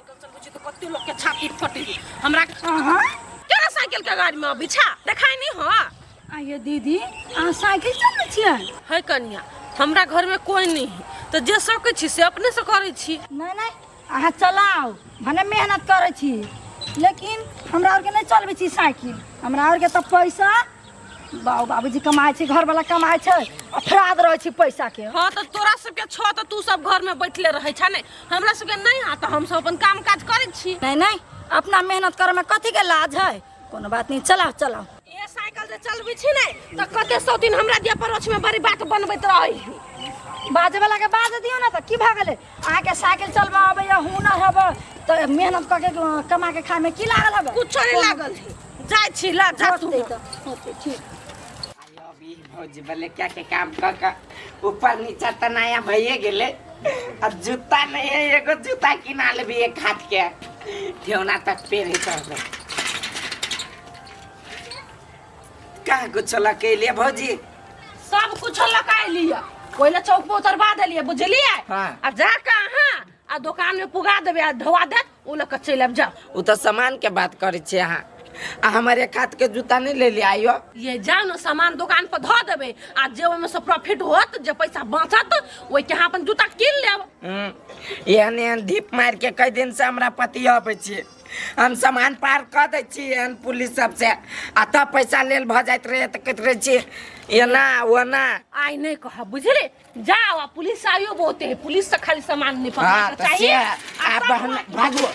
Cycle चलबै छी त कते लोग के छाती फटे हमरा केना साइकिल के गाड़ी में बिछा देखाई नहीं हो। आइए दीदी आ साइकिल चलबै छियै है कन्या हमरा घर में कोई नहीं है तो जे सकै छी से अपने से करै छी। नहीं नहीं अहाँ चलाओ भने मेहनत करै छी लेकिन हमरा और के नहीं चलबै छी साइकिल। हमरा और के त पैसा बाबूजी कमाए छी घर वाला कमाए छै अफराद रहे छी पैसा के। हां तो तोरा सब के छ त तू सब घर में बैठले रहै छ ने हमरा सब के नहीं आ त हम सब अपन काम काज करै छी। नहीं नहीं अपना मेहनत करे में कथी के लाज है कोनो बात नहीं चलाओ चलाओ। ये साइकिल जे चलबै छी ने त कते सौ दिन हमरा दिया परोछ में बड़ी बात बनबैत रहै। बाजे वाला के बाज दियो ना त की भ गेलै अहाँ के साइकिल चलबा आबै या हुनर हबे त मेहनत क के कमा के खाए में की लागल हबे कुछ नहीं लागल है जाय छी ला जा तू होते ठीक। अभी भौजी बोले क्या के काम कर ऊपर नीचे त नया भइए गेले अब जूता नहीं है एगो जूता किना लेबी एक हाथ के ठेवना तक पेरे चढ़ कहाँ कुछ लके लिए भौजी सब कुछ लकाई लिया पहले चौक पे उतरवा देलिए बुझलिए। हाँ। अब जा कहाँ आ दुकान में पुगा देबे आ धोवा दे उ लक चल अब जाओ। उ तो सामान के बात करे छे अहाँ आ हमारे एक हाथ के जूता नहीं ले ले आइयो। ये जाओ ना सामान दुकान पर धो देबे आ जे में से प्रॉफिट होत जे पैसा बचत ओइ के अपन जूता किन लेब। एहन धीप मार के कई दिन से हमरा पति आबै छे हम सामान पार कर दे छी एहन पुलिस सब से आ तब पैसा लेल भ जाइत रहे त कहत रहे छी एना ओना आई नहीं कहा बुझले जाओ आ पुलिस आयो बहुते है पुलिस से खाली सामान नहीं हाँ, पकड़ चाहिए। आप बहना भागो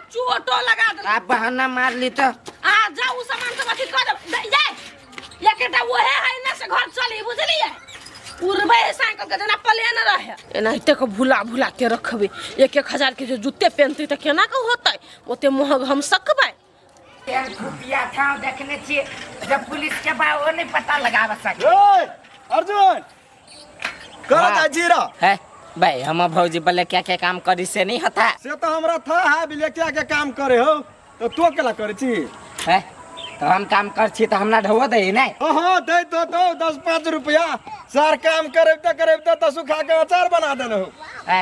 चोटो लगा दे आप बहाना मार ली तो आ जाओ सामान सब अथी कर दे जाए एकटा वो है ना से घर चली बुझलिए उड़बे साइकिल के जना प्लेन रहे एनाहिते को भुला भुला के रखबे 1,000 के जो जूते पहनते त केना के होतै ओते महग हम सकबै। यार खुफिया था देखने छी जब पुलिस के बाओ नहीं पता लगावा सके। अर्जुन करत जीरा है भाई हम भौजी बोले क्या क्या काम करी से नहीं होता से तो हमरा था है बिले क्या के काम करे हो तो तू केला करे छी है तो हम काम कर छी तो हमरा ढवा दे नहीं। हां दे तो 10-5 रुपया सर काम करे तो सुखा के अचार बना देना हो। है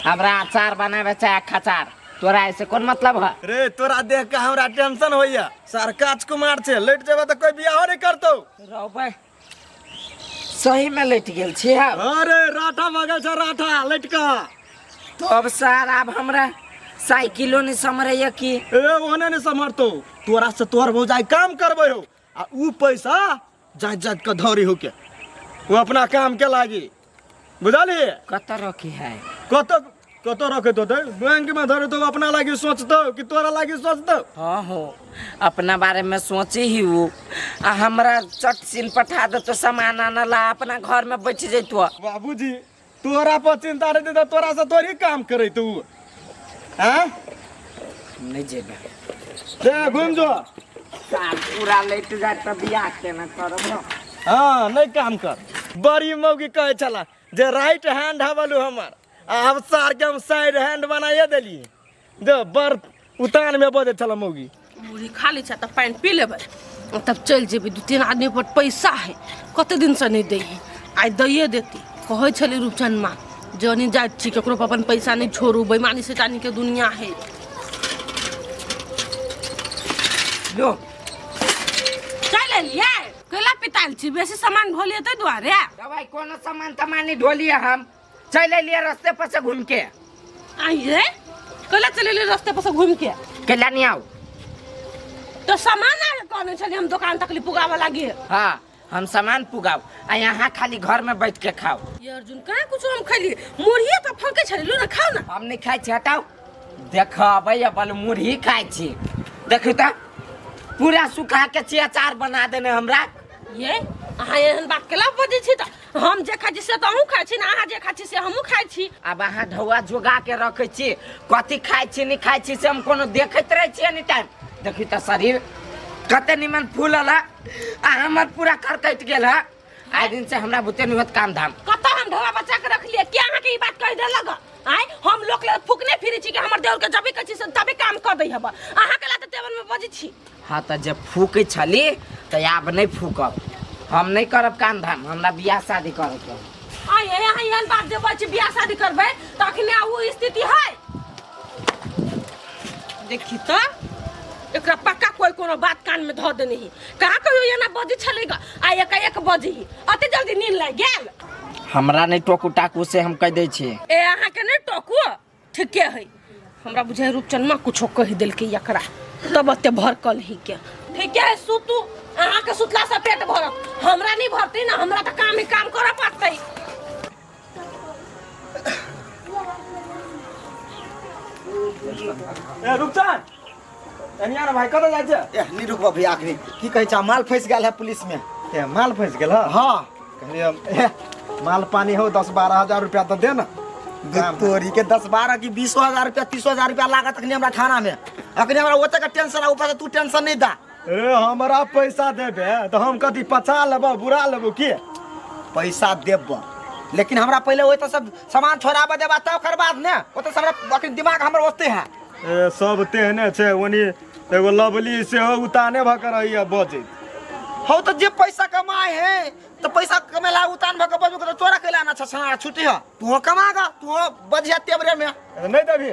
हमरा अचार बनावे चाहे खचार तोरा ऐसे कौन मतलब है रे तोरा देख के हमरा टेंशन होइया सर राजकुमार छे लेट जेबे तो कोई बियाह नहीं करतो रहबे सही में लेट गेल छी हम। अरे राठा भगल छ राठा लेट का तो अब सर अब हमरा साइकिलो नहीं समरैया की ए ओने नहीं समरतो तोरा से तोर भौजाई काम करबे हो आ ऊ पैसा जात के धौरी हो के वो अपना काम के लागी बुझाली कत रखी है कत रखे तो बैंक में धरे तो अपना लागी सोचतो कि तोरा लागी सोचतो। हाँ हो अपना बारे में सोचे ही वो आ हमरा चट सिन पठा दे तो सामान आना ला अपना घर में बैठ जैतो। बाबूजी तोरा पर चिंता रहती तो तोरा से थोड़ी काम करे तू हैं नहीं जेबे दे घूम जो साल पूरा लेट जाए तो बियाह के न करब। हाँ नहीं काम कर बड़ी मौगी कहे चला जे राइट हैंड हवलू हमर अब सार के हम साइड हैंड बनाइए देली दे बर उतान में बजे चला मौगी मुड़ी खा ली त पानी पी लेबै तब चल जेबे 2-3 आदमी पर पैसा है कते दिन से नहीं दे आई दैये देती कहै छली रूपचंद माँ जनी जात छी केकरो अपन पैसा नहीं छोड़ू बेईमानी शैतानी के दुनिया है। लो चल लिए केला पिताल छी बेसी सामान भोलिए त दुआरे दवाई कोनो सामान तमानी ढोलिए हम चले लिए रास्ते पर से घूम के आइए केला चले लिए रास्ते पर से घूम के केला नहीं आओ तो सामान आगे कहने छली हम दुकान तक पुगावा लागी। हाँ हम सामान पुगाओ आ यहाँ खाली घर में बैठ के खाओ। ये अर्जुन कहाँ कुछ हम खैली मुर्ही तो फंके छली लो ना खाओ ना हम नहीं खाई छी हटाओ देखबै बल मुरही खाई छी देखू तो पूरा सुखा के छी अचार बना देने हमरा ये अहाँ एहन बात केला बजै छी त हम जे खाइ छी से त अहूँ खाइ छी ना अहाँ जे खाइ छी से हमहूँ खाइ छी। अब अहाँ ढौआ जोगा के रखे छी कथी खाई छी नहीं खाई छी से हम कोनो देखत रहे छी एनी टाइम देखी तो शरीर कते निमन फूलल है आ हमर पूरा कर कट गेल है आइ दिन से हमरा बुते नहीं होत काम धाम कत हम ढोला बच्चा के रख लिए क्या अहाँ के ई बात कह दे लगा आय हम लोग ले फुकने फिरी छी कि हमर देवर के जबे कछि से तबे काम कर दै हबा अहाँ के ला त टेबल में बजै छी। हाँ तो जब फूकै छली तो आब नहीं फूकब हम नहीं करब काम धाम हमरा बियाह शादी करे के आय यहाँ एहन बात जे बच बियाह शादी करबै तखने वो स्थिति है देखी तो एकरा पक्का कोई कोनो बात कान में धो देने ही कहाँ कहियो ये ना बजी छलेगा आ एक बजी अते जल्दी नींद लग गेल हमरा नहीं टोकू टाकू से हम कह दै छी ए अहाँ के नहीं टोकू ठीके है हमरा बुझाय रूपचंद मां कुछो कह देल के एकरा तब अते भरकल ही के ठीक है सुतू अहाँ के सुतला से पेट भरत हमरा नहीं भरती ना हमरा त काम ही काम करे पड़तै ए रुकचान एनिया ना भाई कतऽ जाइ छै ए नहीं रुकबा भैया आखिरी की कहै छै माल फंस गेल है पुलिस में ए माल फंस गेल ह हाँ कहलिए ए माल पानी हो 10-12 हजार रुपया तो दे ना तोरी के 10-12 की 20,000 रुपया 30,000 रुपया लागत अखनी हमरा थाना में अखनी हमरा ओते का टेंशन है ऊपर से तू टेंशन नहीं दा ए हमरा पैसा देबे तो हम कथी पचा लेबो बुरा लेबो की पैसा देब लेकिन हमरा पहले ओए तो सब सामान छोड़ाबे देबा तब कर बाद ने ओ तो हमरा अखनी दिमाग हमर ओते है ए सब तेहने छै ओनी एगो लवली से हो उताने भकर रहिया बजे हो तो जे पैसा कमाए है तो पैसा कमेला उतान भक बजू के तोरा कैला ना छछा छुटी है तू कमागा तू बजिया तेबरे में नहीं देबी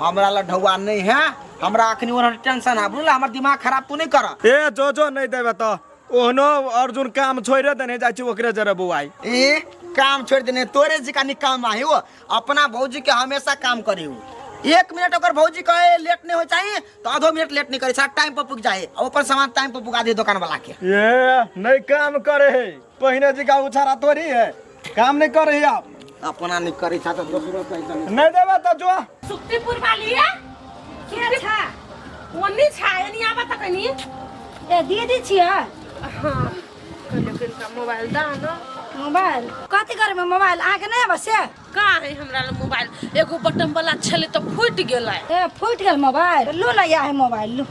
हमरा लढौआ नहीं है हमरा अखनी ओना टेंशन है बुझला हमर दिमाग खराब तू नहीं कर ए जो नहीं देबे तो ओहनो अर्जुन काम छोड़े देने जाइ छै ओकरे जरे बुआई ए काम छोड़ देने तोरे जी का निकाम आहे वो अपना भौजी के हमेशा काम करे हो 1 मिनट अगर भौजी कहे लेट नहीं हो चाहिए तो आधो मिनट लेट नहीं करे साथ टाइम पर पुग जाए और ऊपर सामान टाइम पर पुगा दे दुकान वाला के ये नहीं काम करे है पहिने जी का उछारा तोरी है काम नहीं करे है आप अपना नहीं करे था तो दूसरो पैसा नहीं देबे तो जो सुक्तिपुर वाली है के छा ओनी छा एनी आबा त कनी ए दीदी छिया हां लेकिन का मोबाइल दा ना मोबाइल कथी करे में मोबाइल आके नहीं बसे का है हमरा ल मोबाइल एगो बटन वाला छले तो फूट गेलै ए फूट गेल मोबाइल लो ना या है मोबाइल लो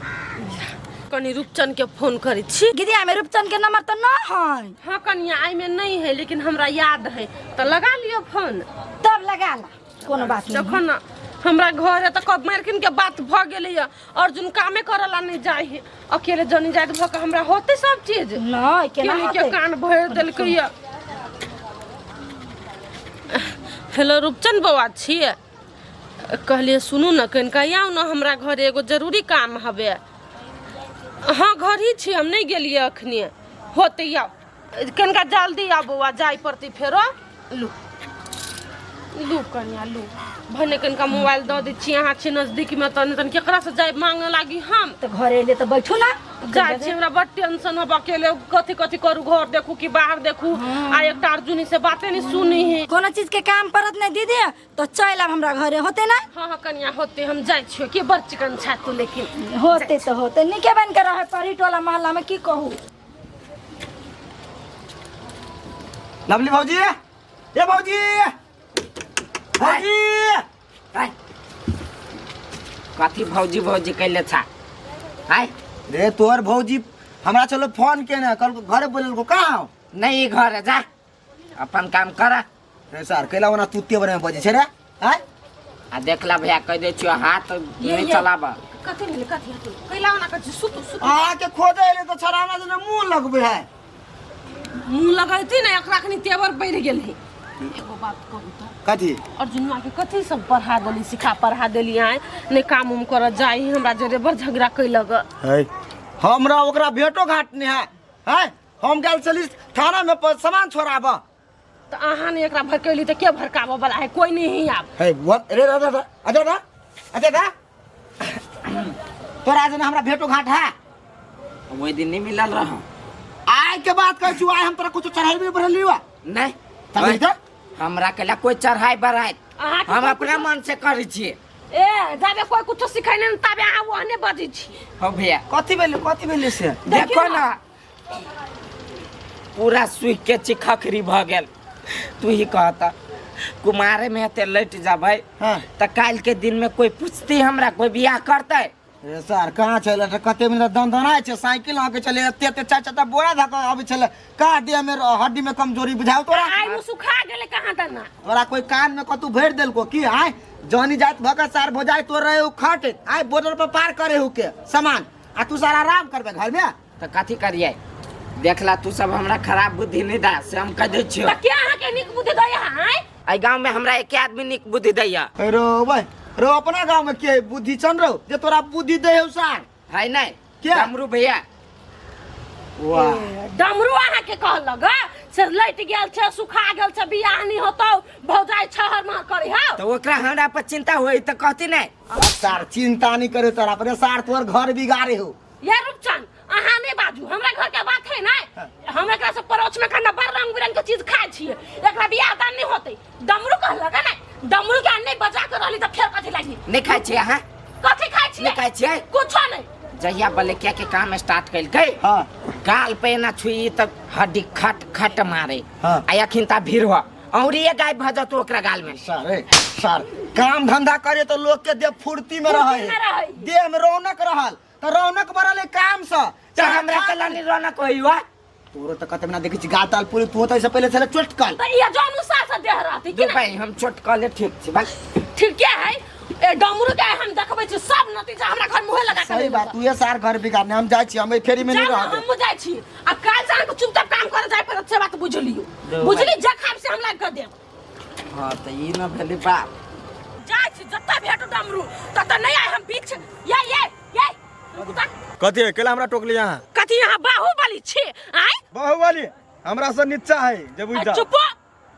कनी रूपचंद के फोन करी छी गिदिया में रूपचंद के नंबर तो ना है हां कनिया आई में नहीं है लेकिन हमरा याद है तो लगा लियो फोन तब लगा ला कोनो बात नहीं देखो ना हमरा घर है तो कब मारकिन के बात भ गेलै अर्जुन कामे करला नहीं जाय है अकेले जनी जाय भ के हमरा होते सब चीज नहीं केना केली के होते कान भर देलकै या हेलो रूपचंद बौआ छिए कहलिए सुनू न कनिका आउ न हमरा घर एगो जरूरी काम हबे हाँ घर ही छी हम नहीं गेलिए अखनी होते आउ कनिका जल्दी आउ बौआ जाय पड़ती फेरो लू लू कनिया लू भने कनिका मोबाइल दऽ दै छी अहाँ छी नजदीक में तनी तनी केकरा से जाय मांगे लागी हम तो घरे ले तो बैठू ना जाय छी हमरा बड़ टेंशन हो अकेले कथी कथी करू घर देखू कि बाहर देखू आ एकटा अर्जुनी से बातें नहीं सुनी है कोनो चीज के काम परत नहीं दीदी तो चल अब हमरा घरे होते ना हाँ हाँ कनिया होते हम जाय छियो के बड़ चिकन छा तू लेकिन होते तो होते निके बन के रहे परी टोला मोहल्ला में की कहूँ लवली भौजी ए भौजी भौजी कथी भौजी भौजी कैले छा हाय रे तोर भौजी हमरा चलो फोन के ना कल घरे बोलल को कहां नहीं घर जा अपन काम कर रे सर कैला ओना तू तेबरे में बजे छे रे हाय आ देखला भैया कह दे छियो हाथ नहीं चलाबा कथी मिले कथी कैला ना कथी सुतू सुतू आ के खोदे रे तो छराना जने मुंह लगबे है मुंह लगैती ना एकरा खनी तेवर बढ़ गेल है एगो बात कहू तो कथी अर्जुनवा के कथी सब पढ़ा देली सिखा पढ़ा देली आए नहीं काम उम कर जाई हमरा जरे बड़ झगड़ा कैलक है हमरा ओकरा भेटो घाट नहीं है हैं हम गेल चली थाना में सामान छोड़ाब तो अहाँ ने एकरा भड़कैली तो के भड़काबे वाला है कोई नहीं आब है रे रे रे अजय दा तोरा जने हमरा भेटो घाट है वही दिन नहीं मिलल रहा आय के बात कहै छु आय हम तोरा कुछ चढ़ाई बढ़ली हुआ नहीं तभी तो हमरा केला कोई चढ़ाई बढ़ाई अहाँ के हम कोई अपना मन से करै छिए ए जाबे कोई कुछ सिखाइने न तबे आ ओहने बजै छी हो भैया कथी भेले से देखो ना पूरा सुख के चिखखरी भ गेल तू ही कहता कुमारे में ते लट जाबै हां त काल के दिन में कोई पूछती हमरा कोई बियाह करते रे सर कहाँ चले कते मिनट दंदना छै साइकिल आके चले एते एते चाचा ता बोरा धक अभी चले का दिया में हड्डी में कमजोरी बुझाओ तोरा आई मु सुखा गेले कहां दना तोरा कोई कान में कतू भर देल को की आय जानी जात भका सार भोजाई तोर रहे खट आय बॉर्डर पर पार करे हो के सामान आ तू सारा आराम करबे घर में त कथी करिए देखला तू सब हमरा खराब बुद्धि नहीं दा से हम कह दे छियो त के अहाँ के निक बुद्धि दया है आई गांव में हमरा एक आदमी निक बुद्धि दैया रो भाई रो अपना गांव में के बुद्धि चन रहो जे तोरा बुद्धि दे हो सार है नहीं क्या? डमरू भैया वाह डमरू अहाँ के कहलक से लैट गेल छै सुखा गेल छै बियाह नहीं होतौ भौजाई छहर मार करे हा तो ओकरा हमरा पर चिंता होई तो कहती नहीं अब सार चिंता नहीं करे तोरा पर सार तोर घर बिगाड़े हो ये रुपचन अहाँ नहीं बाजू हमरा घर के बात है ना हम एकरा से परोछ में खाना बड़ रंग बिरंग के चीज खाए छिए एकरा बियाह दान नहीं होतै डमरू कहलक ना डमरू के नहीं बजा के रहली त फेर कथि लागी नहीं खाई छी अहाँ कथि खाए छिए नहीं खाई छी कुछ नहीं जहिया बोले क्या के काम स्टार्ट कैल गई हां गाल पे ना छुई तब हड्डी खट खट मारे हाँ। आ अखिन ता भीड़ हो और ये गाय भजत ओकरा गाल में सर काम धंधा करे तो लोग के देह फुर्ती में फुर्ती में रहे रहे। देह में रौनक रहल तो रौनक बढ़ल काम से तो हमरा कला नहीं रौनक होई हुआ तोरो तो कते ना देखि छी गाताल पूरी तू तो इससे पहले चले चटकल त ये जो अनुसार से देह रहती कि दो भाई हम छोट कले ठीक छी बस ठीक क्या है ए डमरू के हम देखबै छी सब नतीजा हमरा घर मुहे लगा के सही बात तू ये सार घर बिगाड़ने हम जाय छी हम फेरी में नहीं चल, रहबे हम जाय छी आ काल से अहाँके चुपचाप काम करे जाय पर अच्छे बात बुझलियो बुझली जखाब से हम लाग कर देब हां तो ई ना भेली बाप जाय छी जत्ता भेटू डमरू तत नहीं आए हम बीच ये कुत्ता कथी केला हमरा टोकली यहाँ कथी यहाँ बाहुबली छी आय बाहुबली हमरा से नीचा है जब उइदा चुप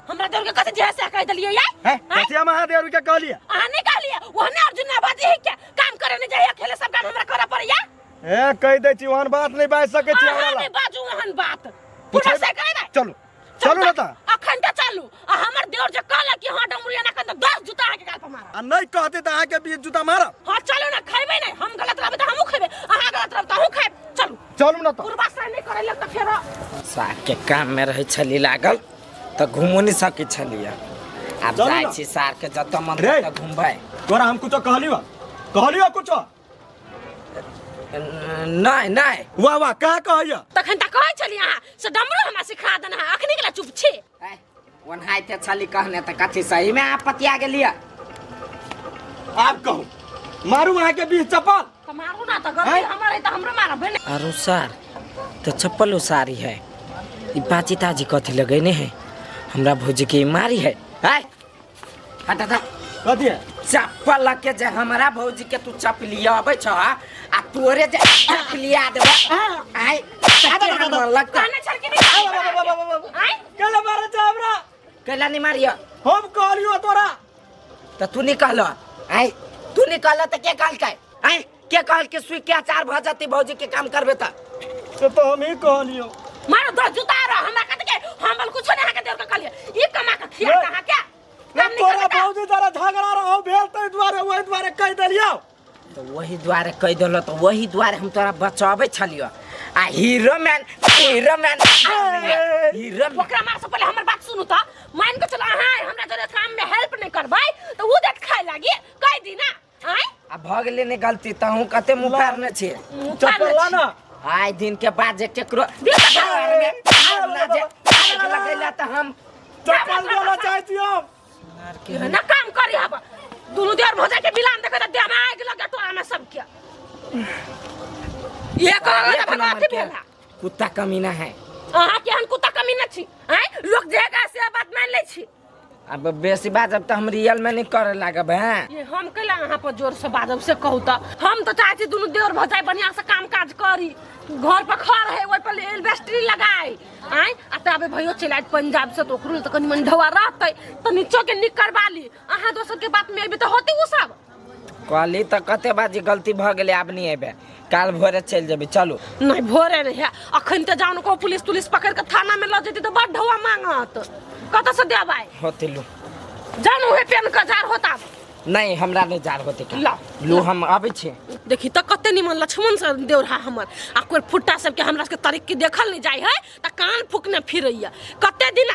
हमरा देर के कथी जैसे कह दलिए ये है कथी महादेव के कहलिए आ नहीं कहलिए ओहने अर्जुन ने बाजी है क्या काम करे नहीं जाय अकेले सब काम हमरा करे पड़िया ए कह दे छी वहन बात नहीं बाज सके छी हमरा नहीं बाजू ओहन बात पूरा से कह दे चलो चलो ना ता अखन त चालू आ हमर देवर जे कहला कि हां डमरुया ना कन 10 जूता आके गाल पर मारा आ नहीं कहते त आके 20 जूता मारा हां चलो ना खइबे नहीं हम गलत रहबे त हमहु खइबे अहाँ गलत रहब त हमहु खाइब चलू चलू ना ता पूर्वा से नहीं करे लग त फेर साग के काम में रहे छली लागल तो घूमो नहीं सके छलिए अब चलू जाय ना। छी सार के जत मन रे। तत घूमबै तोरा हम कुछो कहलियो कुछो नहीं नहीं वाह वाह का कहइया तखन त कहै छली अहाँ से डमरू हमरा सिखा देना है अखनी गेला चुप छी ओनहाइते छली कहने तो कथी सही में आप पतिया गेलिए आप कहू मारू वहां के 20 चप्पल त मारू ना त गलती हमर है त हमरो मारबे नहीं अरु सार तो चप्पल उसारी है ई बाची ताजी कथी लगेने है हमरा भौजी के मारी है हट हट कथी है चप्पल के जे हमरा भौजी के तू चपलिया आबै छ आ तोरे जे चपलिया देबे आय लगता कहने छल कि नहीं आय केला मारे छ हमरा कैला नहीं मारियो हम कहलियो तोरा तो तू नहीं कहलो आय तू नहीं कहलो तो के कहल के आय के कहल के सुई के अचार भ जती भौजी के काम करबे त तो हम ही कहलियो मारो 10 जूता रह हमरा कत के हम बल कुछ नहीं के देवर के कहलिए ई कमा के खिया कहां क्या काम नहीं तोरा करता भौजी जरा झगड़ा रहो भेल तै द्वारे ओहि द्वारे कह देलियो तो वही द्वारे कह देलो तो वही द्वारे हम तोरा बचावे छलियो आ हीरो मैन ओकरा मार से पहले हमर बात सुनु त मान के चलो अहाँ हमरा जरे काम में हेल्प नहीं करबै तो उ देख खाए लागी कह दी ना आय आ भ गेले ने गलती त हूं कते मुंह फाड़ने छी चप्पल ला ना आय दिन के बाद जे केकरो घर में ना जे आग लगैला त हम चप्पल देला चाहै छी हम ना काम करी अब दुनु देर भोजा के बिलान देखे त देह में आग लगे टोरा में सब के ये करो एक त नंबर भगवती के भेला कुत्ता कमीना है अहाँ के हम कुत्ता कमी न छी आय लोग जेगा से बात मान ले छी अब बेसी बात अब तो हम रियल में नहीं करे लागब हैं ये हम कला अहाँ पर जोर से बाजब से कहू त हम तो चाहे छी दुनु देवर भजाई बढ़िया से काम काज करी घर पर खर है ओइ पर एल्वेस्ट्री लगाई आय आ तबे भयो चला पंजाब से तो ओकरो त कनी मन ढवा रहतै त नीचो के निक करवा ली अहाँ दोसर के बात में एबे त होते उ सब कहली तो कते बाजी गलती भ गेले आब नहीं एबे काल भोरे चल जेबे चलो नहीं भोरे नहीं है अखन त जानो को पुलिस पकड़ के थाना में ल जेती त बड़ ढवा मांगत कत से देबै होते लू जानो है पेन का जार होता नहीं हमरा नहीं जार होते के ला लू हम आबै छी देखी त कते निमन लक्ष्मण से देवरा हमर आ कोई फुट्टा सब के हमरा के तरीक के देखल नहीं जाय है त कान फुकने फिरैया कते दिन